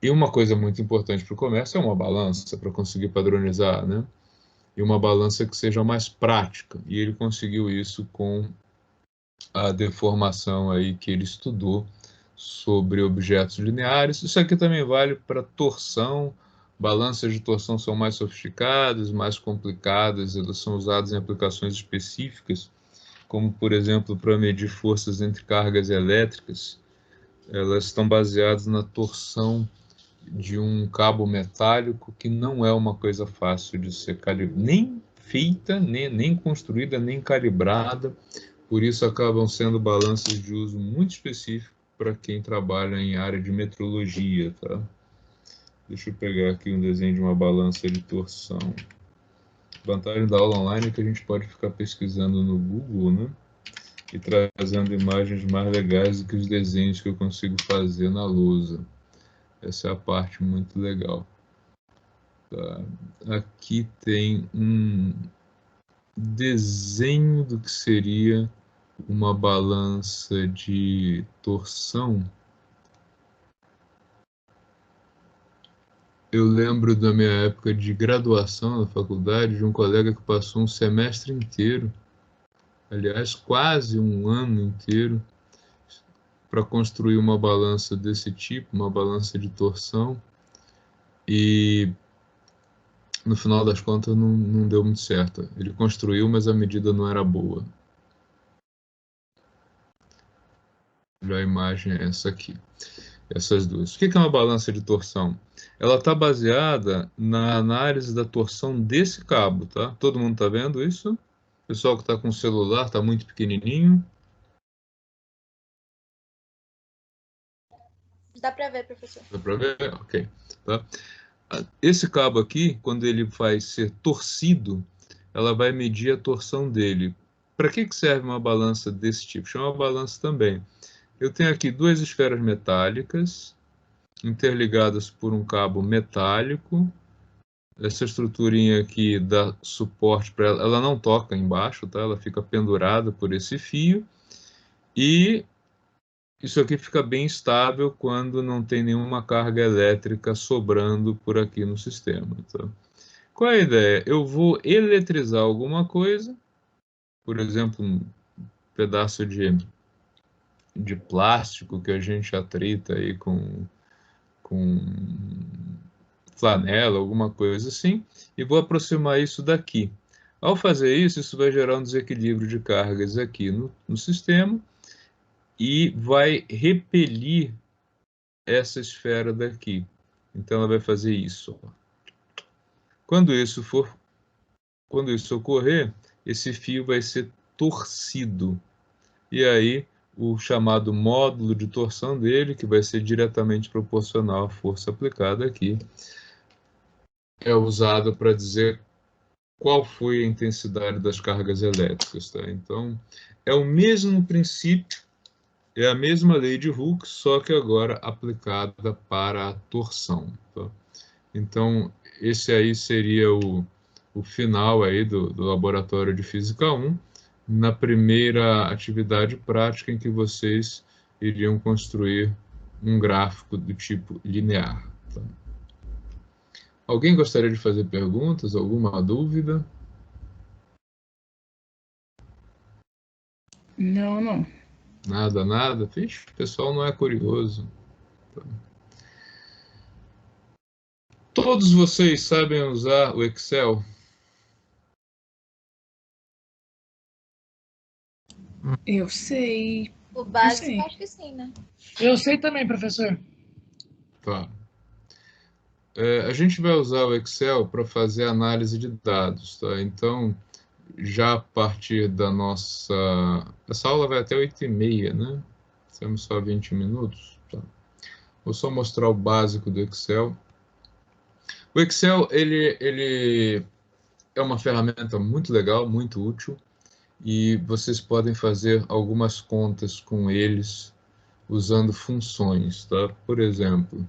e uma coisa muito importante para o comércio é uma balança para conseguir padronizar, né? E uma balança que seja mais prática. E ele conseguiu isso com a deformação aí que ele estudou sobre objetos lineares. Isso aqui também vale para torção. Balanças de torção são mais sofisticadas, mais complicadas, elas são usadas em aplicações específicas, como, por exemplo, para medir forças entre cargas elétricas. Elas estão baseadas na torção de um cabo metálico, que não é uma coisa fácil de ser nem feita, nem construída, nem calibrada. Por isso acabam sendo balanças de uso muito específico para quem trabalha em área de metrologia, tá? Deixa eu pegar aqui um desenho de uma balança de torção. A vantagem da aula online é que a gente pode ficar pesquisando no Google, né? E trazendo imagens mais legais do que os desenhos que eu consigo fazer na lousa. Essa é a parte muito legal. Tá. Aqui tem um desenho do que seria uma balança de torção. Eu lembro da minha época de graduação na faculdade, de um colega que passou um semestre inteiro aliás, quase um ano inteiro para construir uma balança desse tipo, uma balança de torção, e no final das contas não deu muito certo. Ele construiu, mas a medida não era boa. Já a imagem é essa aqui, essas duas. O que é uma balança de torção? Ela está baseada na análise da torção desse cabo, tá? Todo mundo está vendo isso? O pessoal que está com o celular está muito pequenininho. Dá para ver, professor. Dá para ver? Ok. Tá? Esse cabo aqui, quando ele vai ser torcido, ela vai medir a torção dele. Para que serve uma balança desse tipo? Chama balança também. Eu tenho aqui duas esferas metálicas interligadas por um cabo metálico. Essa estruturinha aqui dá suporte para ela. Ela não toca embaixo, tá? Ela fica pendurada por esse fio. E isso aqui fica bem estável quando não tem nenhuma carga elétrica sobrando por aqui no sistema. Tá? Qual é a ideia? Eu vou eletrizar alguma coisa, por exemplo, um pedaço de plástico que a gente atrita aí com flanela, alguma coisa assim, e vou aproximar isso daqui. Ao fazer isso, isso vai gerar um desequilíbrio de cargas aqui no sistema e vai repelir essa esfera daqui. Então ela vai fazer isso. Quando isso ocorrer, esse fio vai ser torcido. E aí o chamado módulo de torção dele, que vai ser diretamente proporcional à força aplicada aqui, é usado para dizer qual foi a intensidade das cargas elétricas. Tá? Então, é o mesmo princípio, é a mesma lei de Hooke, só que agora aplicada para a torção. Tá? Então, esse aí seria o final aí do Laboratório de Física 1, na primeira atividade prática em que vocês iriam construir um gráfico do tipo linear. Tá? Alguém gostaria de fazer perguntas? Alguma dúvida? Não. Nada, nada? Vixe, o pessoal não é curioso. Todos vocês sabem usar o Excel? Eu sei. O básico, sei. acho que sim, né? Eu sei também, professor. Tá. A gente vai usar o Excel para fazer análise de dados, tá? Então, já a partir da nossa... Essa aula vai até 8h30, né? Temos só 20 minutos. Tá. Vou só mostrar o básico do Excel. O Excel, ele é uma ferramenta muito legal, muito útil, e vocês podem fazer algumas contas com eles usando funções, tá? Por exemplo,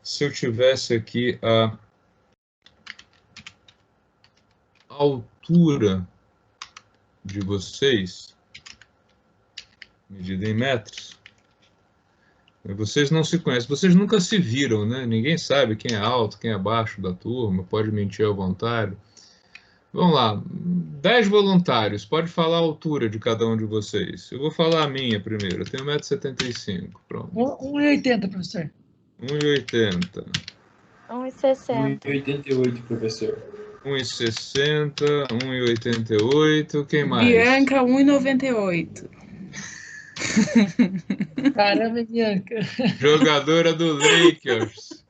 se eu tivesse aqui a altura de vocês, medida em metros, vocês não se conhecem, vocês nunca se viram, né? Ninguém sabe quem é alto, quem é baixo da turma, pode mentir à vontade. Vamos lá, 10 voluntários, pode falar a altura de cada um de vocês. Eu vou falar a minha primeiro, eu tenho 1,75 m, pronto. 1,80, professor. 1,80 m. 1,60. 1,88, professor. 1,60 m, 1,88 m, quem mais? Bianca, 1,98. Caramba, Bianca. Jogadora do Lakers.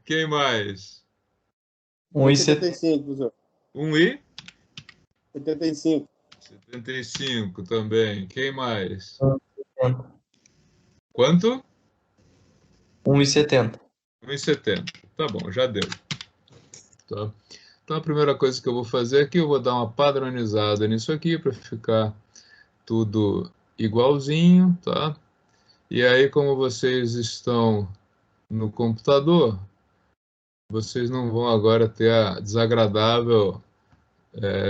Quem mais? 1,75, professor. 1,75 75. também. Quem mais? Quanto? 1,70. 1,70. Tá bom, já deu. Tá. Então a primeira coisa que eu vou fazer aqui, eu vou dar uma padronizada nisso aqui para ficar tudo igualzinho, tá? E aí, como vocês estão no computador, vocês não vão agora ter a desagradável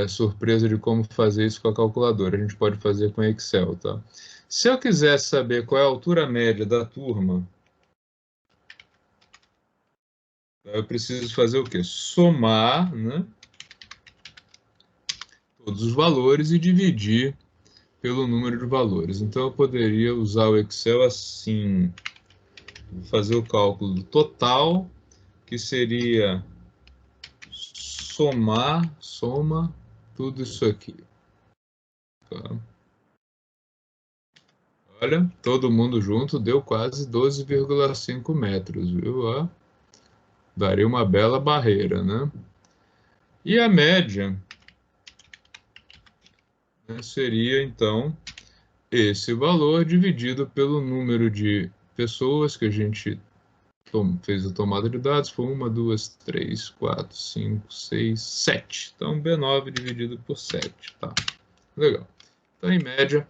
surpresa de como fazer isso com a calculadora. A gente pode fazer com Excel, tá? Se eu quiser saber qual é a altura média da turma, eu preciso fazer o quê? Somar, né? todos os valores e dividir pelo número de valores. Então, eu poderia usar o Excel assim, fazer o cálculo do total, que seria soma tudo isso aqui. Tá? Olha, todo mundo junto deu quase 12,5 metros, viu? Ó, daria uma bela barreira, né? E a média, né, seria, então, esse valor dividido pelo número de pessoas que a gente fez a tomada de dados. Foi 1, 2, 3, 4, 5, 6, 7. Então, B9 dividido por 7. Tá, legal. Então, em média,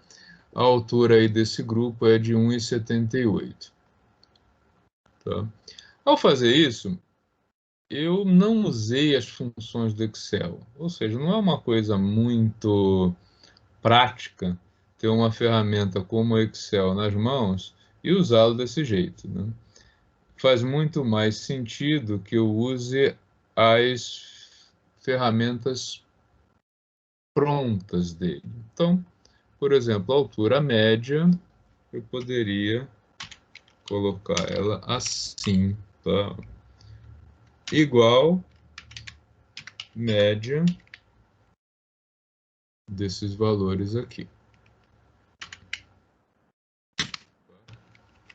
a altura aí desse grupo é de 1,78. Tá? Ao fazer isso, eu não usei as funções do Excel. Ou seja, não é uma coisa muito prática ter uma ferramenta como o Excel nas mãos e usá-lo desse jeito, né? Faz muito mais sentido que eu use as ferramentas prontas dele. Então, por exemplo, a altura média, eu poderia colocar ela assim, tá? Igual média desses valores aqui.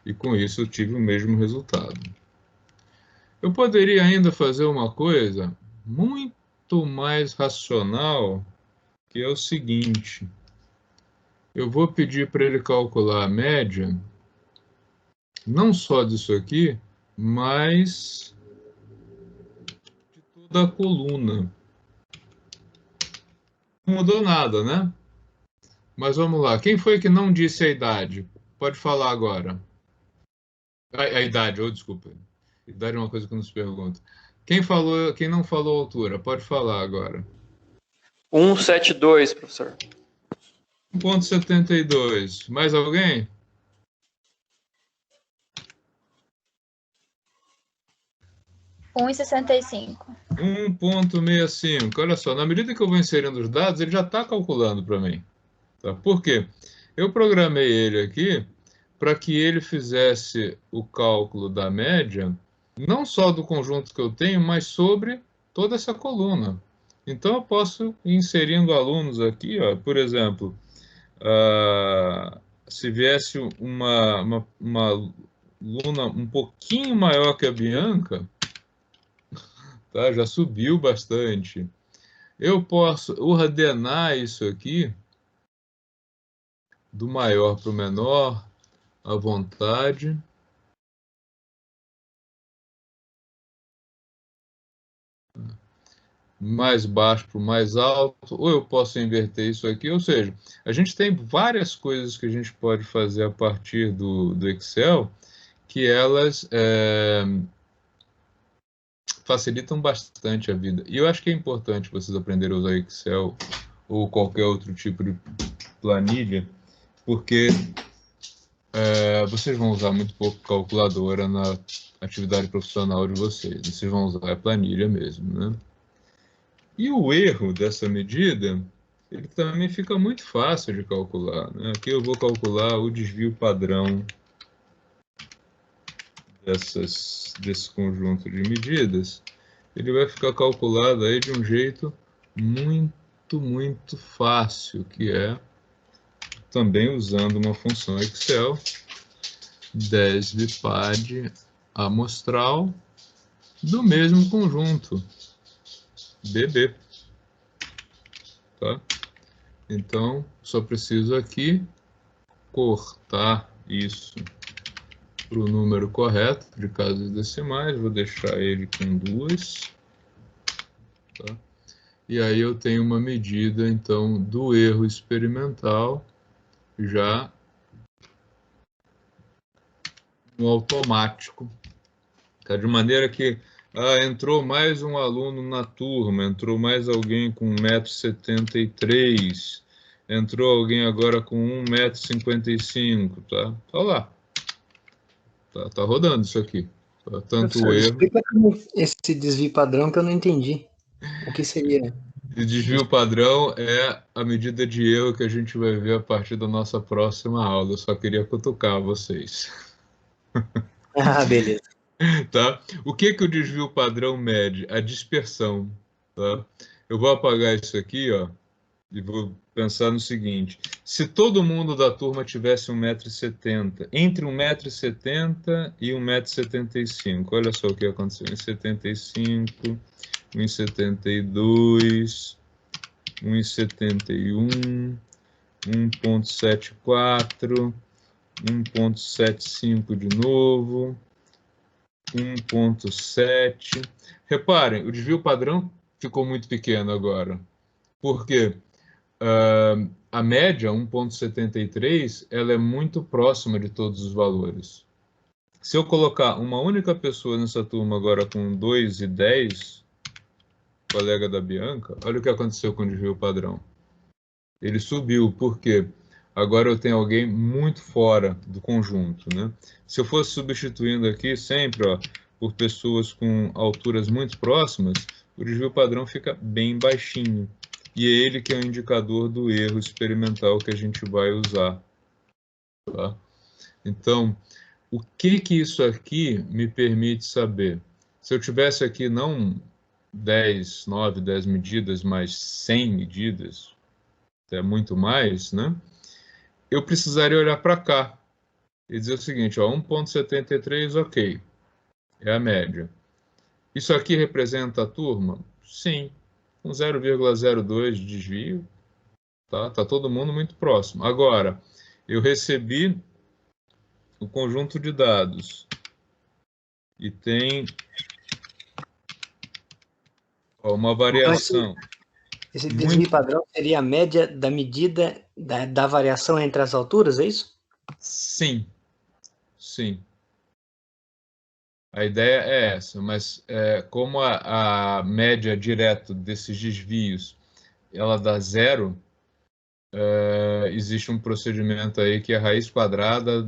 E com isso eu tive o mesmo resultado. Eu poderia ainda fazer uma coisa muito mais racional, que é o seguinte. Eu vou pedir para ele calcular a média, não só disso aqui, mas de toda a coluna. Não mudou nada, né? Mas vamos lá. Quem foi que não disse a idade? Pode falar agora. A idade, desculpa. Idade é uma coisa que nos pergunta. Quem não falou a altura? Pode falar agora. 1,72, professor. 1,72. Mais alguém? Um 1,65. 1,65. Olha só, na medida que eu vou inserindo os dados, ele já está calculando para mim. Tá? Por quê? Eu programei ele aqui para que ele fizesse o cálculo da média, não só do conjunto que eu tenho, mas sobre toda essa coluna. Então, eu posso ir inserindo alunos aqui, ó, por exemplo, se viesse uma aluna um pouquinho maior que a Bianca, tá? Já subiu bastante. Eu posso ordenar isso aqui do maior para o menor, à vontade. Mais baixo para o mais alto, ou eu posso inverter isso aqui, ou seja, a gente tem várias coisas que a gente pode fazer a partir do Excel, que elas facilitam bastante a vida. E eu acho que é importante vocês aprenderem a usar Excel ou qualquer outro tipo de planilha, porque vocês vão usar muito pouco calculadora na atividade profissional de vocês. Vocês vão usar a planilha mesmo, né? E o erro dessa medida, ele também fica muito fácil de calcular, né? Aqui eu vou calcular o desvio padrão desse conjunto de medidas. Ele vai ficar calculado aí de um jeito muito fácil, que é também usando uma função Excel, desvipad amostral do mesmo conjunto, BB. Tá? Então, só preciso aqui cortar isso para o número correto de casas decimais, vou deixar ele com 2. Tá? E aí eu tenho uma medida, então, do erro experimental já no automático, tá? De maneira que entrou mais um aluno na turma, entrou mais alguém com 1,73 m, entrou alguém agora com 1,55 m, tá? Tá lá. Tá rodando isso aqui. Tá? Tanto o erro... Explica como esse desvio padrão que eu não entendi. O que seria? E desvio padrão é a medida de erro que a gente vai ver a partir da nossa próxima aula. Eu só queria cutucar vocês. Ah, beleza. Tá? O que o desvio padrão mede? A dispersão. Tá? Eu vou apagar isso aqui, ó, e vou pensar no seguinte. Se todo mundo da turma tivesse 1,70 m, entre 1,70 m e 1,75 m, olha só o que aconteceu. 1,75 m, 1,72 m, 1,71 m, 1,74 m, 1,75 de novo, 1,7. Reparem, o desvio padrão ficou muito pequeno agora. Por quê? A média, 1,73, ela é muito próxima de todos os valores. Se eu colocar uma única pessoa nessa turma agora com 2,10, colega da Bianca, olha o que aconteceu com o desvio padrão. Ele subiu, por quê? Agora eu tenho alguém muito fora do conjunto, né? Se eu fosse substituindo aqui sempre, ó, por pessoas com alturas muito próximas, o desvio padrão fica bem baixinho. E é ele que é o indicador do erro experimental que a gente vai usar. Tá? Então, o que isso aqui me permite saber? Se eu tivesse aqui não 9, 10 medidas, mas 100 medidas, até muito mais, né? Eu precisaria olhar para cá e dizer o seguinte, ó, 1,73, ok, é a média. Isso aqui representa a turma? Sim, com 0,02 de desvio, tá? Tá todo mundo muito próximo. Agora, eu recebi o conjunto de dados e tem uma variação. Esse desvio padrão seria a média da medida da variação entre as alturas, é isso? Sim, sim. A ideia é essa, mas como a média direta desses desvios ela dá zero, existe um procedimento aí que é a raiz quadrada